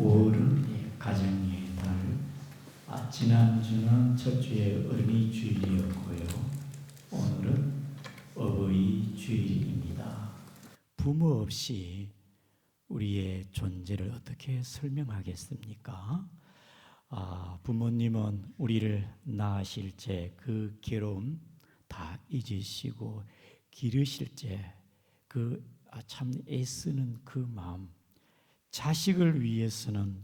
5월은 가정의 달. 지난주는 첫 주에 어린이 주일이었고요. 오늘은 어버이 주일입니다. 부모 없이 우리의 존재를 어떻게 설명하겠습니까? 부모님은 우리를 낳으실 때 그 괴로움 다 잊으시고 기르실 때 그 참 애쓰는 그 마음, 자식을 위해서는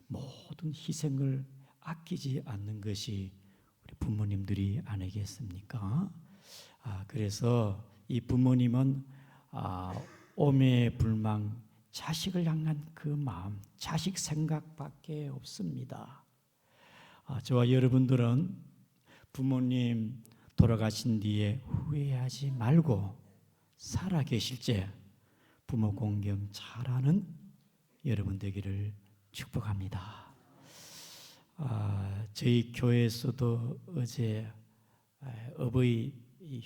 모든 희생을 아끼지 않는 것이 우리 부모님들이 아니겠습니까? 그래서 이 부모님은 오매불망 자식을 향한 그 마음, 자식 생각밖에 없습니다. 저와 여러분들은 부모님 돌아가신 뒤에 후회하지 말고 살아 계실 때 부모 공경 잘하는 여러분 되기를 축복합니다. 저희 교회에서도 어제 어버이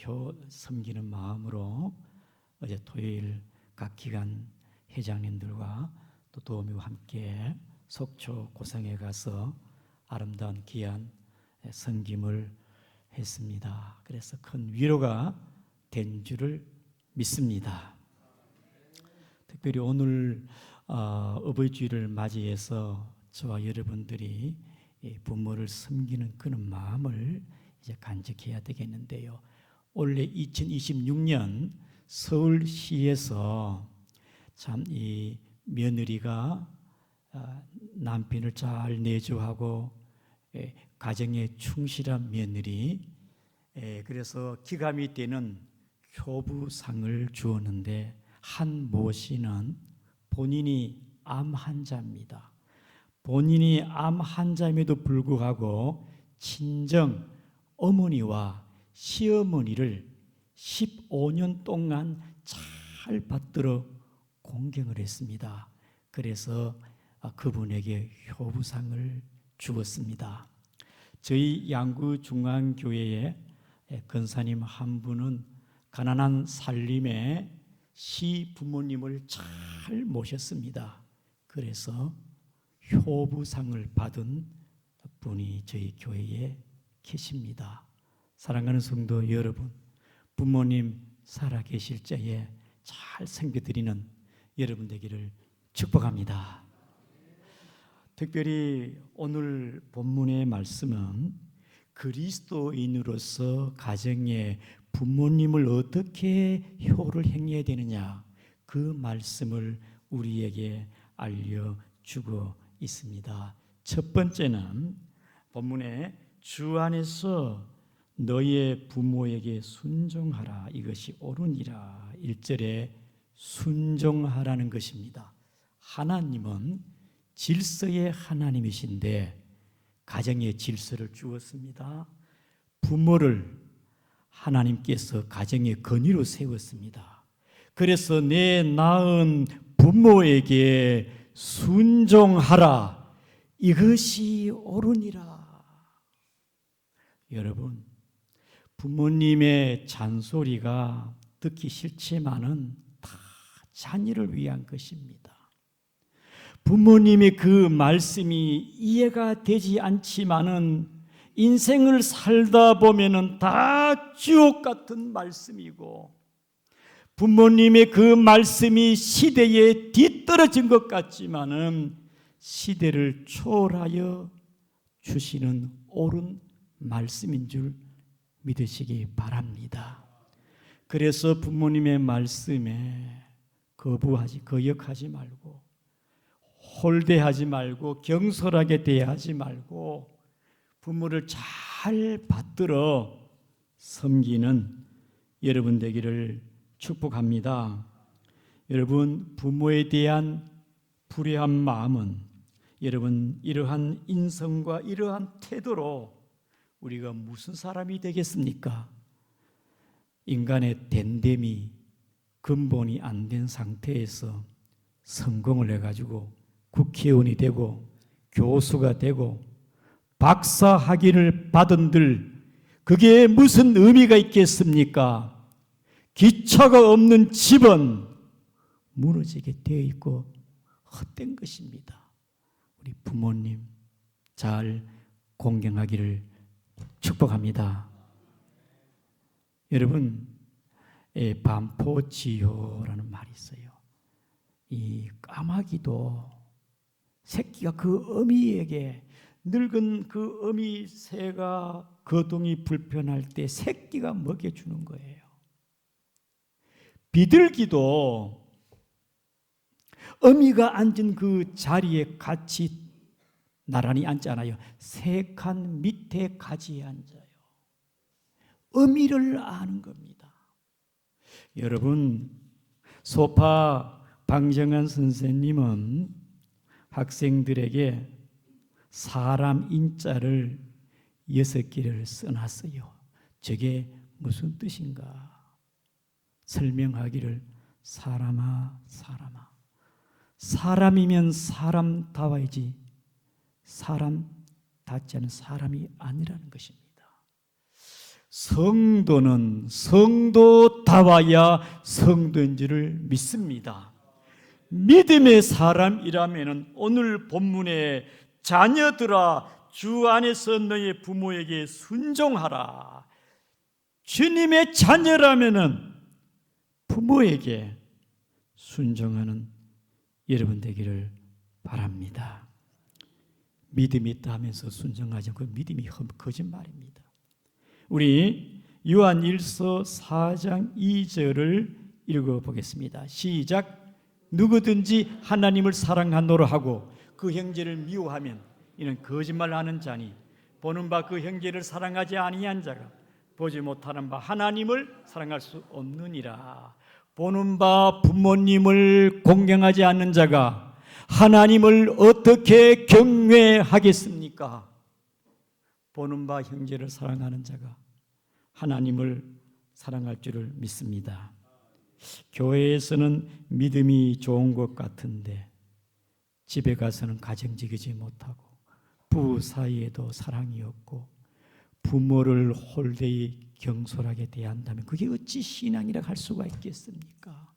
효 섬기는 마음으로 어제 토요일 각 기관 회장님들과 또 도우미와 함께 속초 고성에 가서 아름다운 귀한 섬김을 했습니다. 그래서 큰 위로가 된 줄을 믿습니다. 특별히 오늘 어버이 주일을 맞이해서 저와 여러분들이 부모를 섬기는 그런 마음을 이제 간직해야 되겠는데요. 올해 2026년 서울시에서 참 이 며느리가 남편을 잘 내조하고 가정에 충실한 며느리, 그래서 기감이 되는 효부상을 주었는데 한 모 씨는 본인이 암 환자입니다. 본인이 암 환자임에도 불구하고 친정 어머니와 시어머니를 15년 동안 잘 받들어 공경을 했습니다. 그래서 그분에게 효부상을 주었습니다. 저희 양구중앙교회에 권사님 한 분은 가난한 살림에 시부모님을 잘 모셨습니다. 그래서 효부상을 받은 분이 저희 교회에 계십니다. 사랑하는 성도 여러분, 부모님 살아 계실 때에 잘 섬겨드리는 여러분 되기를 축복합니다. 특별히 오늘 본문의 말씀은 그리스도인으로서 가정에 부모님을 어떻게 효를 행해야 되느냐, 그 말씀을 우리에게 알려주고 있습니다. 첫 번째는 본문에 주 안에서 너의 부모에게 순종하라, 이것이 옳으니라. 1절에 순종하라는 것입니다. 하나님은 질서의 하나님이신데 가정의 질서를 주었습니다. 부모를 하나님께서 가정의 건의로 세웠습니다. 그래서 내 낳은 부모에게 순종하라, 이것이 옳으니라. 여러분, 부모님의 잔소리가 듣기 싫지만은 다 자녀를 위한 것입니다. 부모님의 그 말씀이 이해가 되지 않지만은 인생을 살다 보면은 다 지옥 같은 말씀이고, 부모님의 그 말씀이 시대에 뒤떨어진 것 같지만은 시대를 초월하여 주시는 옳은 말씀인 줄 믿으시기 바랍니다. 그래서 부모님의 말씀에 거역하지 말고, 홀대하지 말고, 경솔하게 대하지 말고 부모를 잘 받들어 섬기는 여러분 되기를 축복합니다. 여러분, 부모에 대한 불의한 마음은 여러분 이러한 인성과 이러한 태도로 우리가 무슨 사람이 되겠습니까? 인간의 됨됨이 근본이 안 된 상태에서 성공을 해가지고 국회의원이 되고 교수가 되고 박사 학위를 받은들 그게 무슨 의미가 있겠습니까? 기초가 없는 집은 무너지게 되어 있고 헛된 것입니다. 우리 부모님 잘 공경하기를 축복합니다. 여러분, 반포지효라는 말이 있어요. 이 까마귀도 새끼가 그 어미에게, 늙은 그 어미 새가 거동이 불편할 때 새끼가 먹여주는 거예요. 비둘기도 어미가 앉은 그 자리에 같이 나란히 앉지 않아요. 세 칸 밑에 가지에 앉아요. 어미를 아는 겁니다. 여러분, 소파 방정환 선생님은 학생들에게 사람 인자를 6개를 써놨어요. 저게 무슨 뜻인가 설명하기를, 사람아 사람아, 사람이면 사람다워야지 사람답지 않은 사람이 아니라는 것입니다. 성도는 성도다워야 성도인 줄을 믿습니다. 믿음의 사람이라면 오늘 본문에 자녀들아 주 안에서 너의 부모에게 순종하라. 주님의 자녀라면 부모에게 순종하는 여러분 되기를 바랍니다. 믿음이 있다 하면서 순종하지 않고 믿음이 거짓말입니다. 우리 요한 1서 4장 2절을 읽어보겠습니다. 시작. 누구든지 하나님을 사랑하노라 하고 그 형제를 미워하면 이는 거짓말하는 자니 보는 바 그 형제를 사랑하지 아니한 자가 보지 못하는 바 하나님을 사랑할 수 없느니라. 보는 바 부모님을 공경하지 않는 자가 하나님을 어떻게 경외하겠습니까? 보는 바 형제를 사랑하는 자가 하나님을 사랑할 줄을 믿습니다. 교회에서는 믿음이 좋은 것 같은데 집에 가서는 가정 지키지 못하고 부부 사이에도 사랑이 없고 부모를 홀되이 경솔하게 대한다면 그게 어찌 신앙이라 할 수가 있겠습니까?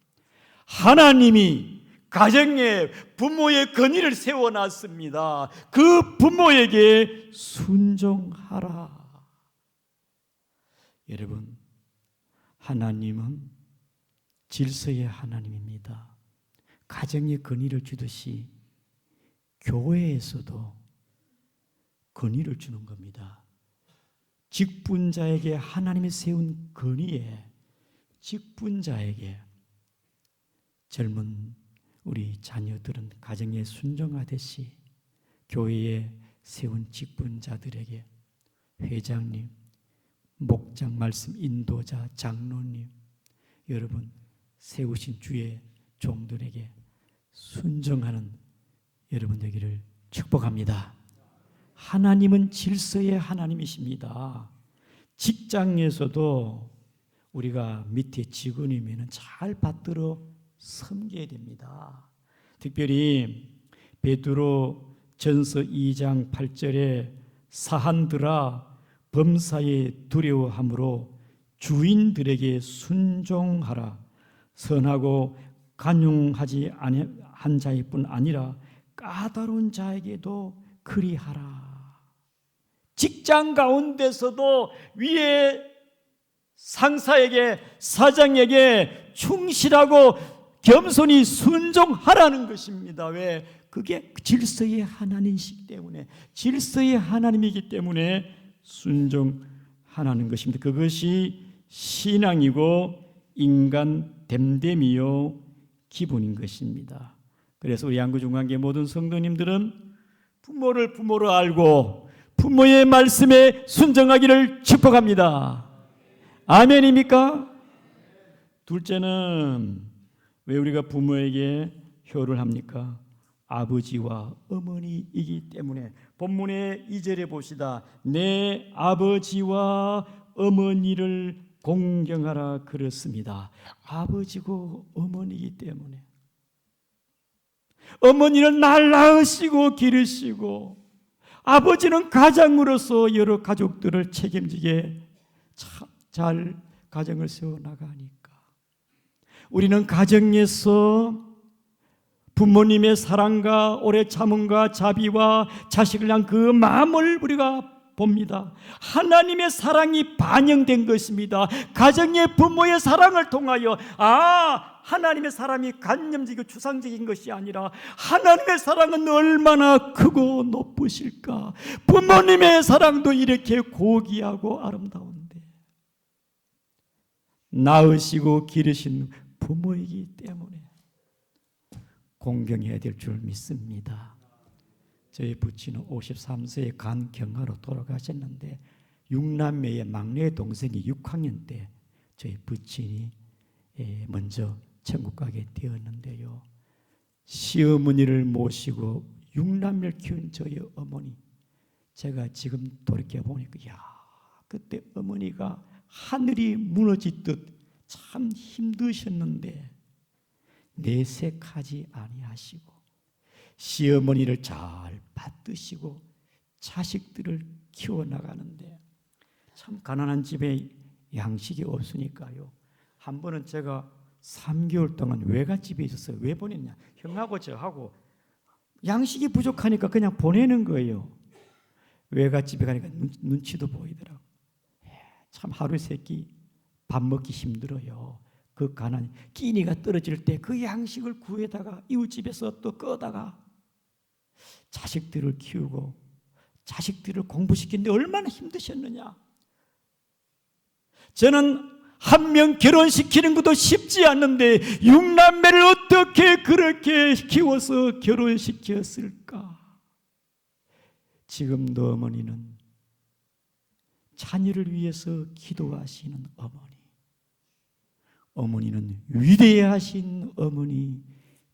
하나님이 가정에 부모의 권위를 세워놨습니다. 그 부모에게 순종하라. 여러분, 하나님은 질서의 하나님입니다. 가정에 권위를 주듯이 교회에서도 권위를 주는 겁니다. 직분자에게 하나님이 세운 권위에 직분자에게 젊은 우리 자녀들은 가정에 순종하듯이 교회에 세운 직분자들에게 회장님, 목장 말씀 인도자, 장로님, 여러분 세우신 주의 종들에게 순종하는 여러분 되기를 축복합니다. 하나님은 질서의 하나님이십니다. 직장에서도 우리가 밑에 직원이면 잘 받들어 섬겨야 됩니다. 특별히 베드로 전서 2장 8절에 사한들아 범사에 두려워함으로 주인들에게 순종하라. 선하고 간용하지 한 자뿐 아니라 까다로운 자에게도 그리하라. 직장 가운데서도 위에 상사에게 사장에게 충실하고 겸손히 순종하라는 것입니다. 왜? 그게 질서의 하나님이기 때문에, 질서의 하나님이기 때문에 순종하라는 것입니다. 그것이 신앙이고 인간 됨됨이요 기본인 것입니다. 그래서 우리 양구중앙교회 모든 성도님들은 부모를 부모로 알고 부모의 말씀에 순종하기를 축복합니다. 아멘입니까? 둘째는 왜 우리가 부모에게 효를 합니까? 아버지와 어머니이기 때문에. 본문의 2절에 봅시다. 내 아버지와 어머니를 공경하라 그렇습니다. 아버지고 어머니이기 때문에. 어머니는 날 낳으시고 기르시고 아버지는 가장으로서 여러 가족들을 책임지게 잘 가정을 세워나가니까 우리는 가정에서 부모님의 사랑과 오래 참음과 자비와 자식을 향한 그 마음을 우리가 봅니다. 하나님의 사랑이 반영된 것입니다. 가정의 부모의 사랑을 통하여 하나님의 사랑이 관념적이고 추상적인 것이 아니라 하나님의 사랑은 얼마나 크고 높으실까. 부모님의 사랑도 이렇게 고귀하고 아름다운데 낳으시고 기르신 부모이기 때문에 공경해야 될 줄 믿습니다. 저희 부친은 53세에 간 경화로 돌아가셨는데 6남매의 막내 동생이 6학년 때 저희 부친이 먼저 천국 가게 되었는데요. 시어머니를 모시고 6남매를 키운 저희 어머니, 제가 지금 돌이켜보니까 그때 어머니가 하늘이 무너지듯 참 힘드셨는데 내색하지 아니하시고 시어머니를 잘 받드시고 자식들을 키워나가는데 참 가난한 집에 양식이 없으니까요. 한 번은 제가 3개월 동안 외갓집에 있었어요. 왜 보냈냐? 형하고 저하고 양식이 부족하니까 그냥 보내는 거예요. 외갓집에 가니까 눈치도 보이더라고요. 참 하루 세 끼 밥 먹기 힘들어요. 그 가난 끼니가 떨어질 때 그 양식을 구해다가 이웃집에서 또 꺼다가 자식들을 키우고 자식들을 공부시키는데 얼마나 힘드셨느냐. 저는 한 명 결혼시키는 것도 쉽지 않는데 6남매를 어떻게 그렇게 키워서 결혼시켰을까. 지금도 어머니는 자녀를 위해서 기도하시는 어머니는 위대하신 어머니,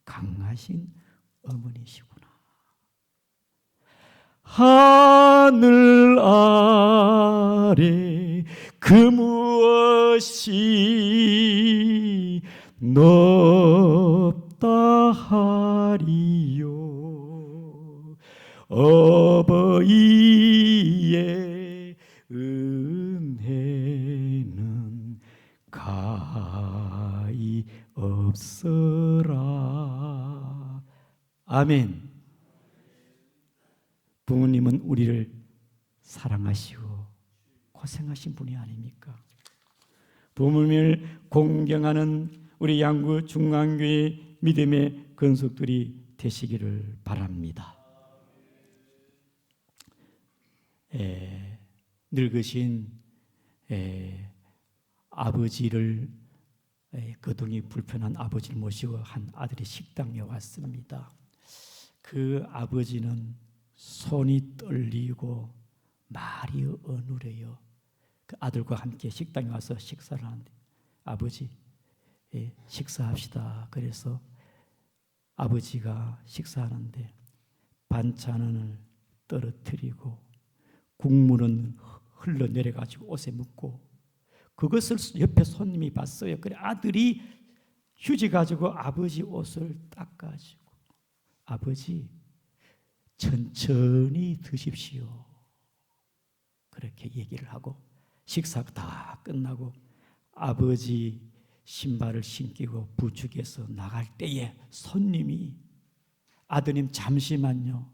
강하신 어머니시구나. 하늘 아래 그 무엇이 높다 하리요. 어버이의 은혜는 가히 없어라. 아멘. 부모님은 우리를 사랑하시고 고생하신 분이 아닙니까? 부모님을 공경하는 우리 양구 중앙교회 믿음의 건속들이 되시기를 바랍니다. 늙으신 아버지를 거동이 불편한 아버지를 모시고 한 아들이 식당에 왔습니다. 그 아버지는 손이 떨리고 말이 어눌해요. 그 아들과 함께 식당에 와서 식사를 하는데 아버지 식사합시다. 그래서 아버지가 식사하는데 반찬을 떨어뜨리고 국물은 흘러내려가지고 옷에 묻고 그것을 옆에 손님이 봤어요. 그래 아들이 휴지 가지고 아버지 옷을 닦아주고 아버지 천천히 드십시오. 그렇게 얘기를 하고 식사가 다 끝나고 아버지 신발을 신기고 부축해서 나갈 때에 손님이 아드님 잠시만요.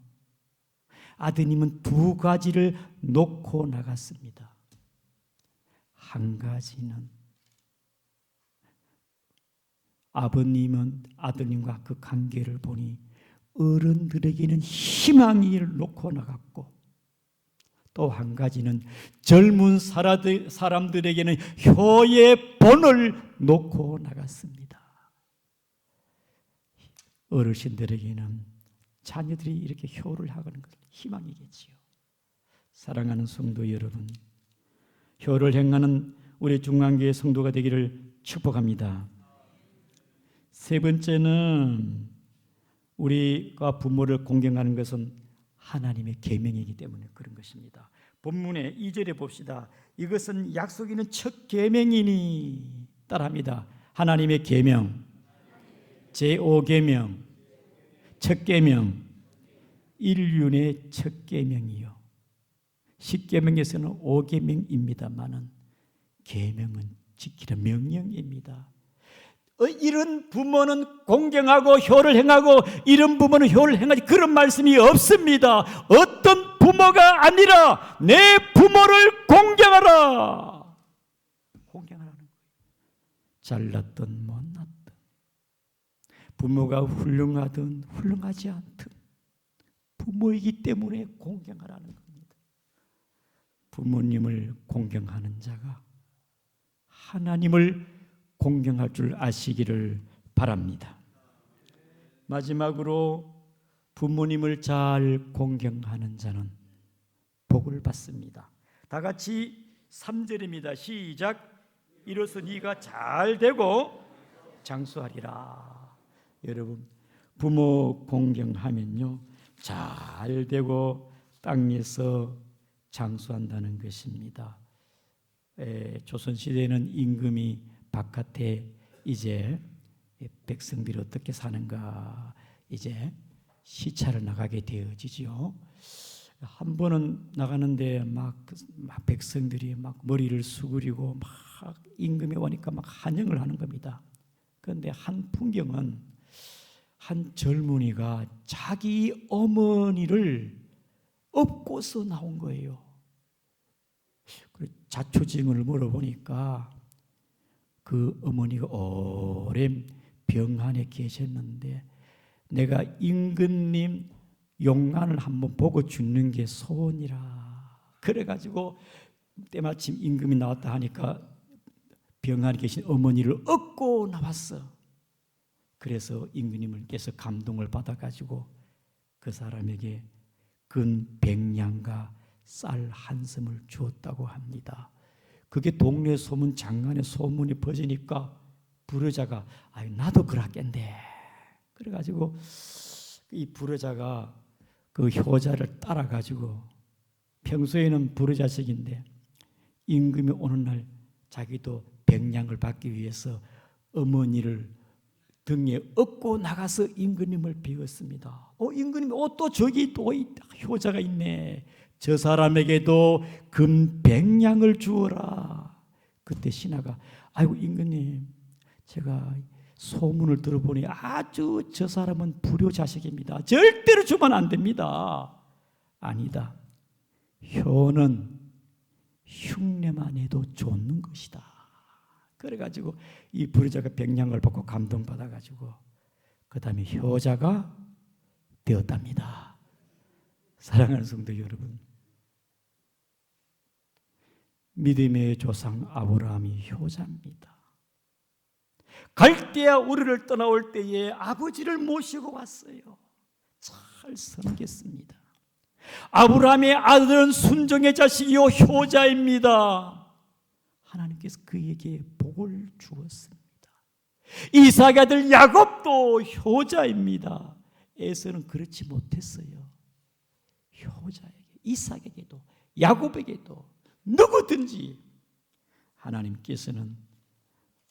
아드님은 2가지를 놓고 나갔습니다. 한 가지는 아버님은 아드님과 그 관계를 보니 어른들에게는 희망을 놓고 나갔고 또 한 가지는 젊은 사람들에게는 효의 본을 놓고 나갔습니다. 어르신들에게는 자녀들이 이렇게 효를 하는 것 희망이겠지요. 사랑하는 성도 여러분, 효를 행하는 우리 중앙교회 성도가 되기를 축복합니다. 세 번째는 우리가 부모를 공경하는 것은 하나님의 계명이기 때문에 그런 것입니다. 본문의 2절에 봅시다. 이것은 약속 있는 첫 계명이니 따라합니다. 하나님의 계명, 제5계명, 첫 계명, 인륜의 첫 계명이요. 10계명에서는 5계명입니다만은 계명은 지키는 명령입니다. 이런 부모는 공경하고 효를 행하고 이런 부모는 효를 행하지, 그런 말씀이 없습니다. 어떤 부모가 아니라 내 부모를 공경하라. 공경하라는 거예요. 잘났든 못났든, 부모가 훌륭하든 훌륭하지 않든 부모이기 때문에 공경하라는 겁니다. 부모님을 공경하는 자가 하나님을 공경할 줄 아시기를 바랍니다. 마지막으로 부모님을 잘 공경하는 자는 복을 받습니다. 다 같이 3절입니다. 시작. 이로써 네가 잘 되고 장수하리라. 여러분, 부모 공경하면요, 잘 되고 땅에서 장수한다는 것입니다. 조선시대에는 임금이 바깥에 이제 백성들이 어떻게 사는가 이제 시찰을 나가게 되어지죠. 한 번은 나가는데 막 백성들이 막 머리를 수그리고 막 임금이 오니까 막 환영을 하는 겁니다. 그런데 한 풍경은 한 젊은이가 자기 어머니를 업고서 나온 거예요. 자초지종을 물어보니까 그 어머니가 오랜 병환에 계셨는데 내가 임금님 용안을 한번 보고 죽는 게 소원이라. 그래가지고 때마침 임금이 나왔다 하니까 병환에 계신 어머니를 업고 나왔어. 그래서 임금님께서 감동을 받아가지고 그 사람에게 근 100냥과 쌀 한 섬을 주었다고 합니다. 그게 동네 소문, 장안의 소문이 퍼지니까 부르자가 나도 그러겠네. 그래가지고 이 부르자가 그 효자를 따라가지고, 평소에는 부르자식인데 임금이 오는 날 자기도 100냥을 받기 위해서 어머니를 등에 업고 나가서 임금님을 비웠습니다. 임금님이 또 저기 또 효자가 있네. 저 사람에게도 금 100냥을 주어라. 그때 신하가 아이고 임금님, 제가 소문을 들어보니 아주 저 사람은 불효자식입니다. 절대로 주면 안 됩니다. 아니다. 효는 흉내만 해도 좋는 것이다. 그래가지고 이 부르자가 100냥을 받고 감동받아가지고 그 다음에 효자가 되었답니다. 사랑하는 성도 여러분, 믿음의 조상 아브라함이 효자입니다. 갈대아 우르를 떠나올 때에 아버지를 모시고 왔어요. 잘 섬겼습니다. 아브라함의 아들은 순종의 자식이요 효자입니다. 하나님께서 그에게 복을 주었습니다. 이삭의 아들 야곱도 효자입니다. 에서는 그렇지 못했어요. 효자에게, 이삭에게도 야곱에게도 누구든지 하나님께서는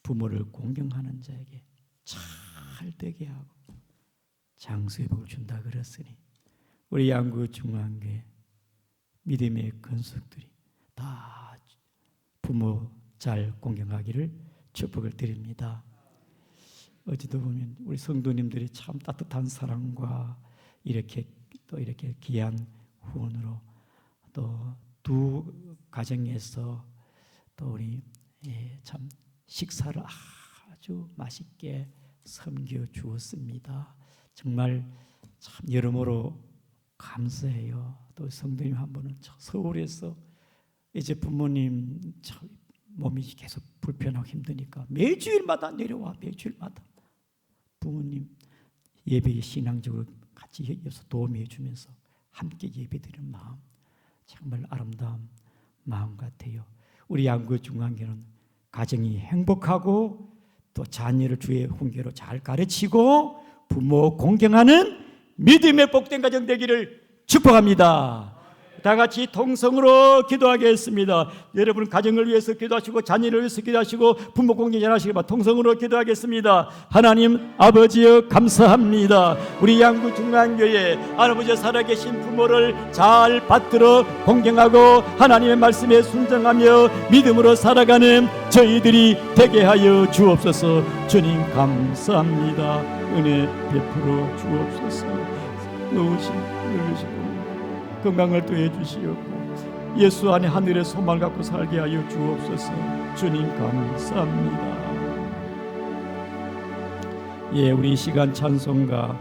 부모를 공경하는 자에게 잘 되게 하고 장수의 복을 준다 그랬으니 우리 양구 중앙교회 믿음의 건석들이 다 부모 잘 공경하기를 축복을 드립니다. 어제도 보면 우리 성도님들이 참 따뜻한 사랑과 이렇게 또 이렇게 귀한 후원으로 또 두 가정에서 또 우리 참 식사를 아주 맛있게 섬겨 주었습니다. 정말 참 여러모로 감사해요. 또 성도님 한 분은 서울에서 이제 부모님 참 몸이 계속 불편하고 힘드니까 매주일마다 내려와. 매주일마다 부모님 예배에 신앙적으로 같이 여기서 도움해 주면서 함께 예배드리는 마음, 정말 아름다운 마음 같아요. 우리 양구 중앙교회는 가정이 행복하고 또 자녀를 주의 훈계로 잘 가르치고 부모 공경하는 믿음의 복된 가정 되기를 축복합니다. 다 같이 통성으로 기도하겠습니다. 여러분 가정을 위해서 기도하시고 자녀를 위해서 기도하시고 부모 공경 잘하시기 바랍니다. 통성으로 기도하겠습니다. 하나님 아버지여 감사합니다. 우리 양구 중앙교회 할아버지 살아계신 부모를 잘 받들어 공경하고 하나님의 말씀에 순종하며 믿음으로 살아가는 저희들이 되게 하여 주옵소서. 주님 감사합니다. 은혜 베풀어 주옵소서. 누르시고 건강을 또해 주시옵고 예수 안에 하늘의 소망을 갖고 살게 하여 주옵소서. 주님 감사합니다. 예, 우리 이 시간 찬송가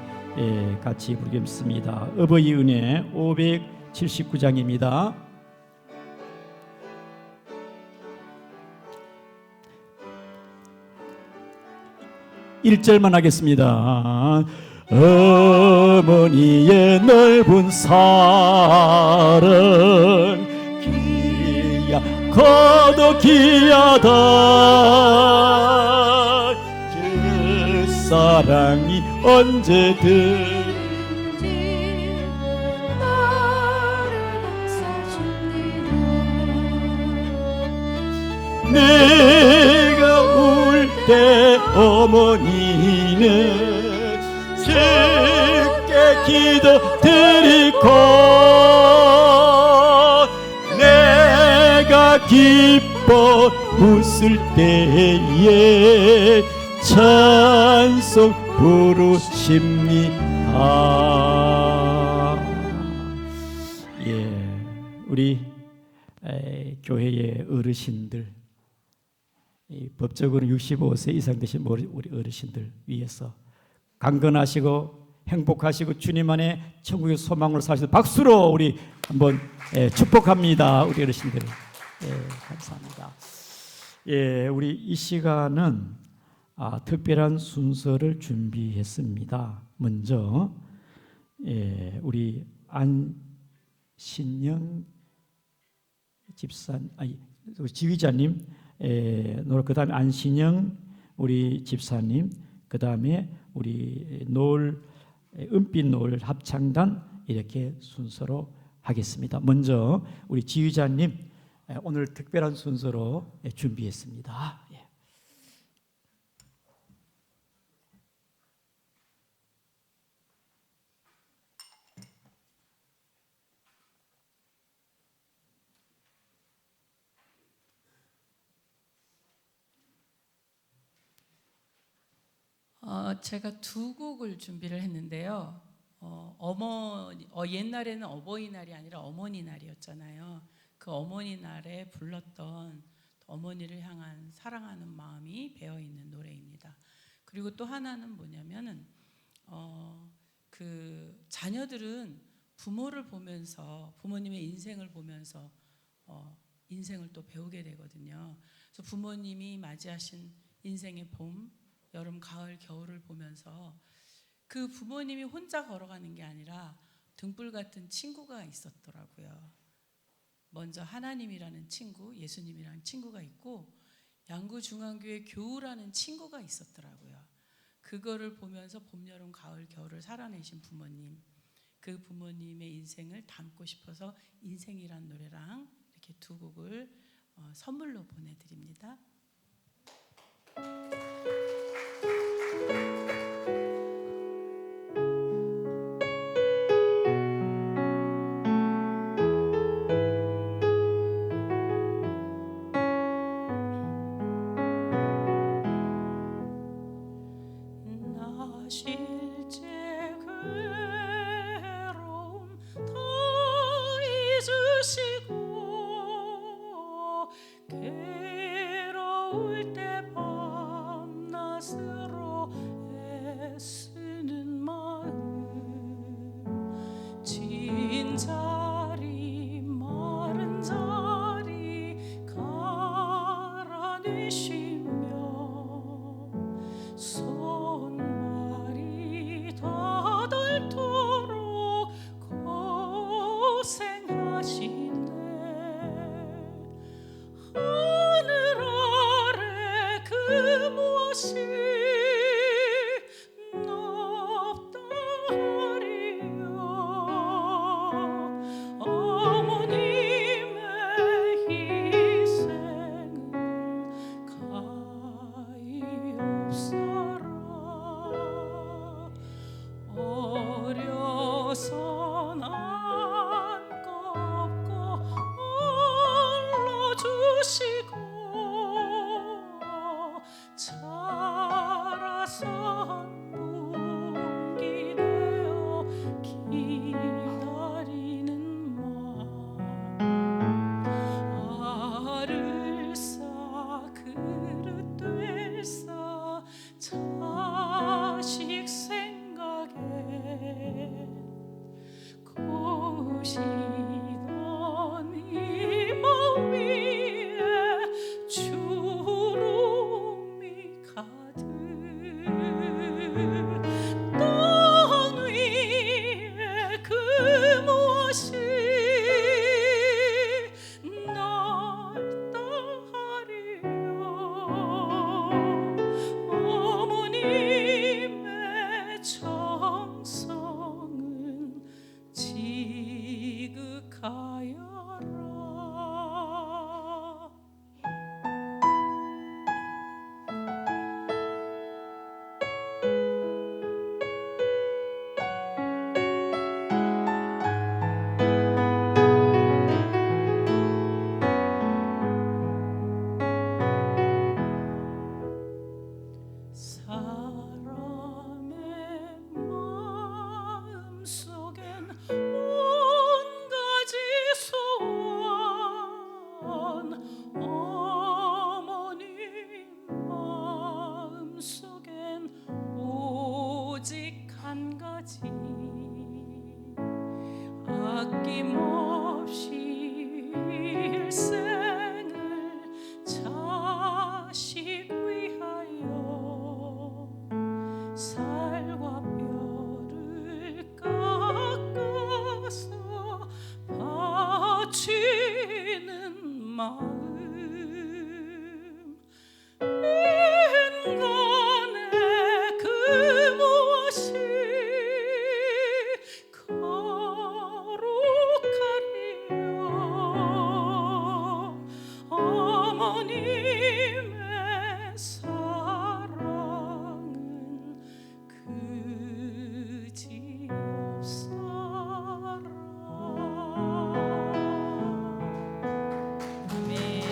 같이 부르겠습니다. 어버이 은혜 579장입니다. 1절만 하겠습니다. 어머니의 넓은 사랑 거도 귀하다. 그 사랑이 언제든 내가 울 때 어머니는 주께 기도드리고 내가 기뻐 웃을 때에 찬송 부르십니다. 예, 우리 교회의 어르신들, 법적으로 65세 이상 되신 우리 어르신들 위해서 강건하시고 행복하시고 주님 안에 천국의 소망으로 사시는 박수로 우리 한번 축복합니다. 우리 어르신들 감사합니다. 예, 우리 이 시간은 특별한 순서를 준비했습니다. 먼저 우리 안신영 지휘자님 그 다음에 안신영 우리 집사님, 그 다음에 우리 은빛 노을 합창단 이렇게 순서로 하겠습니다. 먼저 우리 지휘자님 오늘 특별한 순서로 준비했습니다. 제가 두 곡을 준비를 했는데요. 옛날에는 어버이날이 아니라 어머니날이었잖아요. 그 어머니날에 불렀던 어머니를 향한 사랑하는 마음이 배어있는 노래입니다. 그리고 또 하나는 뭐냐면은 그 자녀들은 부모를 보면서 부모님의 인생을 보면서 인생을 또 배우게 되거든요. 그래서 부모님이 맞이하신 인생의 봄, 여름, 가을, 겨울을 보면서 그 부모님이 혼자 걸어가는 게 아니라 등불 같은 친구가 있었더라고요. 먼저 하나님이라는 친구, 예수님이라는 친구가 있고 양구중앙교회 교우라는 친구가 있었더라고요. 그거를 보면서 봄, 여름, 가을, 겨울을 살아내신 부모님, 그 부모님의 인생을 담고 싶어서 인생이란 노래랑 이렇게 두 곡을 선물로 보내드립니다. 어머니 한 가지 아낌없이 일생을 자식 위하여 살과 뼈를 깎아서 바치는 마음 인간의 그 무엇이 거룩하리요 어머님의 사랑은 그지없사라 아멘.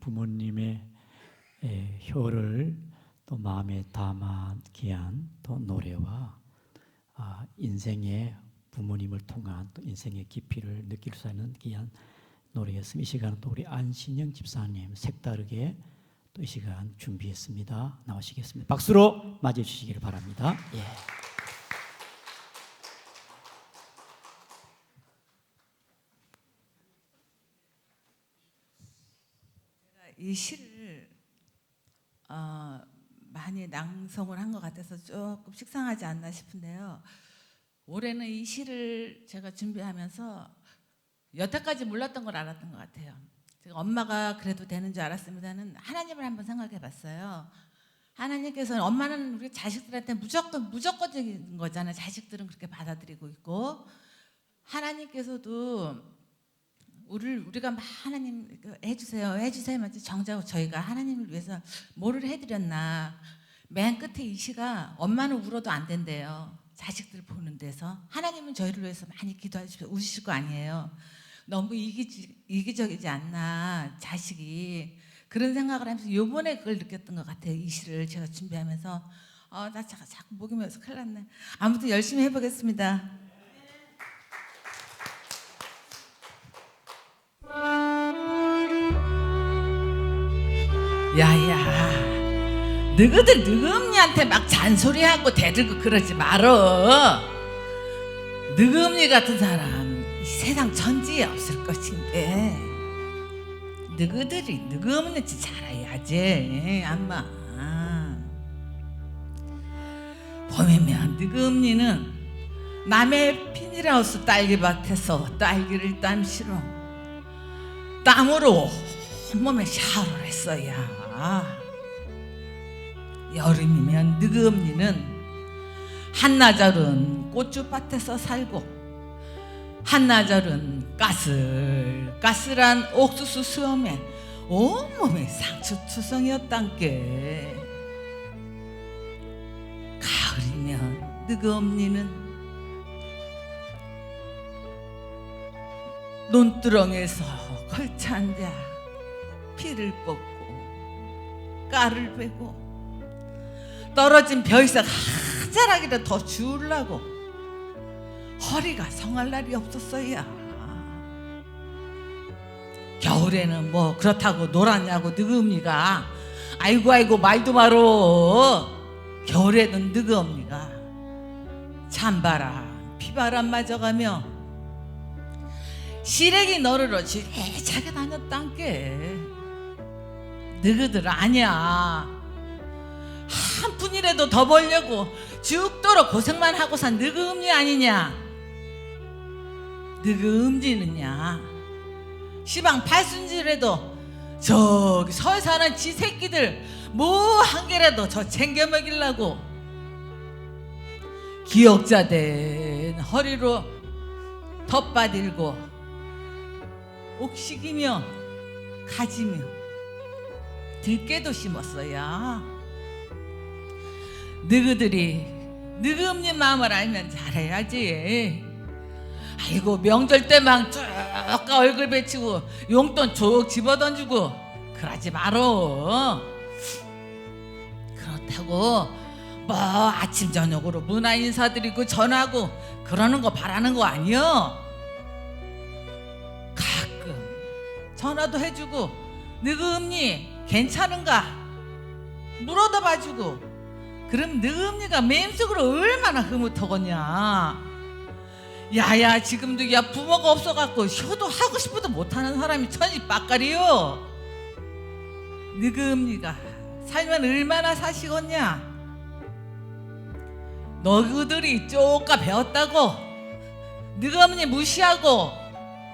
부모님의 혀를 또 마음에 담기 위한 또 노래와 인생의 부모님을 통한 또 인생의 깊이를 느낄 수 있는 귀한 노래였습니다. 이 시간은 또 우리 안신영 집사님 색다르게 또 이 시간 준비했습니다. 나오시겠습니다. 박수로 맞이해 주시기를 바랍니다. 이 시를 많이 낭송을 한 것 같아서 조금 식상하지 않나 싶은데요. 올해는 이 시를 제가 준비하면서 여태까지 몰랐던 걸 알았던 것 같아요. 제가 엄마가 그래도 되는 줄 알았습니다는 하나님을 한번 생각해 봤어요. 하나님께서는 엄마는 우리 자식들한테 무조건적인 거잖아요. 자식들은 그렇게 받아들이고 있고, 하나님께서도 우리가 막 하나님 해주세요 하지 정작 저희가 하나님을 위해서 뭐를 해드렸나. 맨 끝에 이 시가 엄마는 울어도 안 된대요. 자식들 보는 데서. 하나님은 저희를 위해서 많이 기도하시고 우실 거 아니에요. 너무 이기적이지 않나 자식이. 그런 생각을 하면서 요번에 그걸 느꼈던 것 같아요. 이 시를 제가 준비하면서 나 자꾸 목이 메어서 큰일 났네. 아무튼 열심히 해보겠습니다. 야야, 너희들 너희엄니한테 막 잔소리하고 대들고 그러지 말어. 너희엄니 같은 사람 이 세상 천지에 없을 것인데 너희들이 너희엄니 잘 알아야지. 엄마 봄이면 너희엄니는 남의 비닐하우스 딸기밭에서 딸기를 땀시러 땀으로 온몸에 샤워를 했어야. 여름이면 너희엄니는 한나절은 고추밭에서 살고 한나절은 까슬까슬한 옥수수 수염에 온몸에 상처투성이었단께. 가을이면 너희엄니는 논두렁에서 걸쳐앉아 피를 뽑고 깔을 베고 떨어진 벼이삭 한 자락이라도 더 주우려고 허리가 성할 날이 없었어야. 겨울에는 뭐 그렇다고 놀았냐고 너희엄니가. 아이고 말도 말어. 겨울에는 너희엄니가 찬바람 피바람 맞아가며 시래기 너르러 지레차게 다녔단께. 너희들 아니야. 한 푼이라도 더 벌려고 죽도록 고생만 하고 산 너희엄니 아니냐. 너희엄니는야 시방 팔순지라도 저기 서에 사는 지 새끼들 뭐 한 개라도 저 챙겨 먹이려고 기역자된 허리로 텃밭 일고 옥식이며 가지며 들깨도 심었어야. 너희들이 너희엄니 마음을 알면 잘해야지. 아이고 명절 때만 쭉 얼굴 베치고 용돈 쭉 집어던지고 그러지 말어. 그렇다고 뭐 아침 저녁으로 문화 인사드리고 전하고 그러는 거 바라는 거 아니여. 가끔 전화도 해주고 너희엄니 괜찮은가 물어다 봐주고 그럼 너희엄니가 마음속으로 얼마나 흐뭇하겠냐. 야야 지금도 야 부모가 없어갖고 효도하고 싶어도 못하는 사람이 천지 빡가리요. 너희엄니가 살면 얼마나 사시겠냐. 너희들이 쪼까 배웠다고 너희엄니 무시하고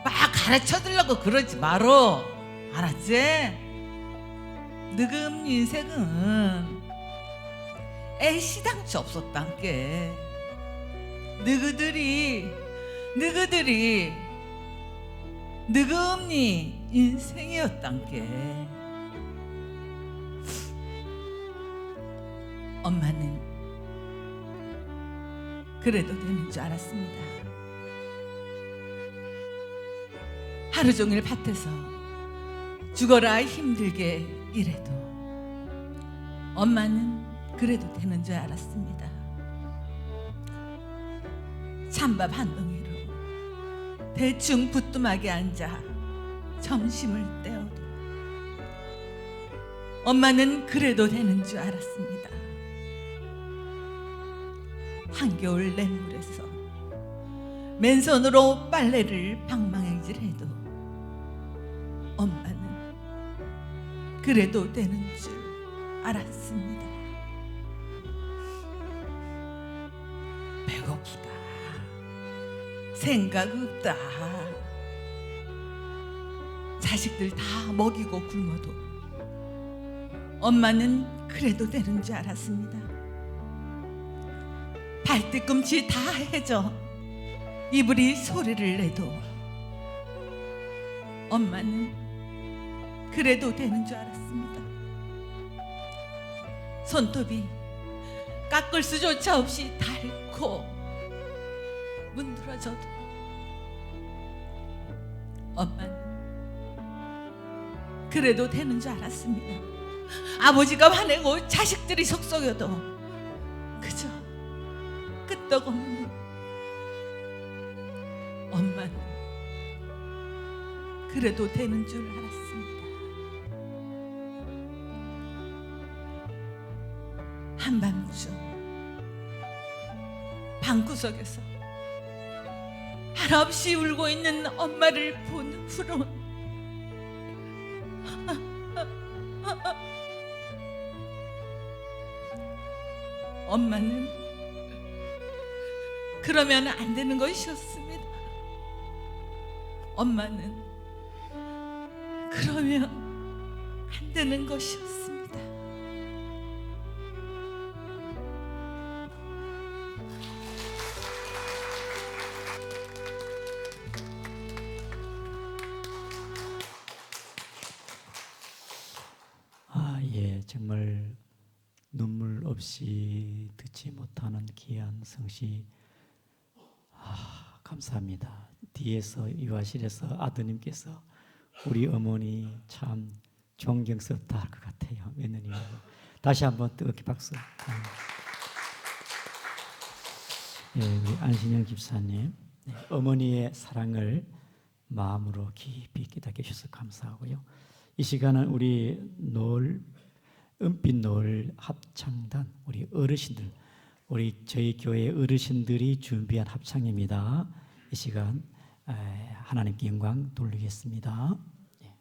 막 가르쳐주려고 그러지 말어. 알았지? 너희엄니 인생은 애시당초 없었단께. 너희들이 너희엄니 인생이었단께. 엄마는 그래도 되는 줄 알았습니다. 하루 종일 밭에서 죽어라 힘들게 일해도 엄마는 그래도 되는 줄 알았습니다. 찬밥 한 덩이로 대충 부뚜막에 앉아 점심을 때워도 엄마는 그래도 되는 줄 알았습니다. 한겨울 냇물에서 맨손으로 빨래를 방망이질해도 엄마는 그래도 되는 줄 알았습니다. 배고프다, 생각 없다, 자식들 다 먹이고 굶어도 엄마는 그래도 되는 줄 알았습니다. 발뒤꿈치 다 해져 이불이 소리를 내도 엄마는 그래도 되는 줄 알았습니다. 손톱이 깎을 수조차 없이 닳고 문드러져도 엄마는 그래도 되는 줄 알았습니다. 아버지가 화내고 자식들이 속썩여도 그저 끄떡없는 엄마는 그래도 되는 줄 알았습니다. 한밤중 방구석에서 한없이 울고 있는 엄마를 본 후론 엄마는 그러면 안 되는 것이었습니다. 엄마는 그러면 안 되는 것이었습니다. 예, 정말 눈물 없이 듣지 못하는 귀한 성시, 감사합니다. 뒤에서 유아실에서 아드님께서 우리 어머니 참 존경스럽다 할 것 같아요. 며느님하고 다시 한번 뜨겁게 박수. 예, 우리 안신영 집사님, 네, 어머니의 사랑을 마음으로 깊이 깨닫게 해주셔서 감사하고요. 이 시간은 우리 은빛 노을 합창단, 우리 어르신들, 저희 교회 어르신들이 준비한 합창입니다. 이 시간 하나님께 영광 돌리겠습니다. 예.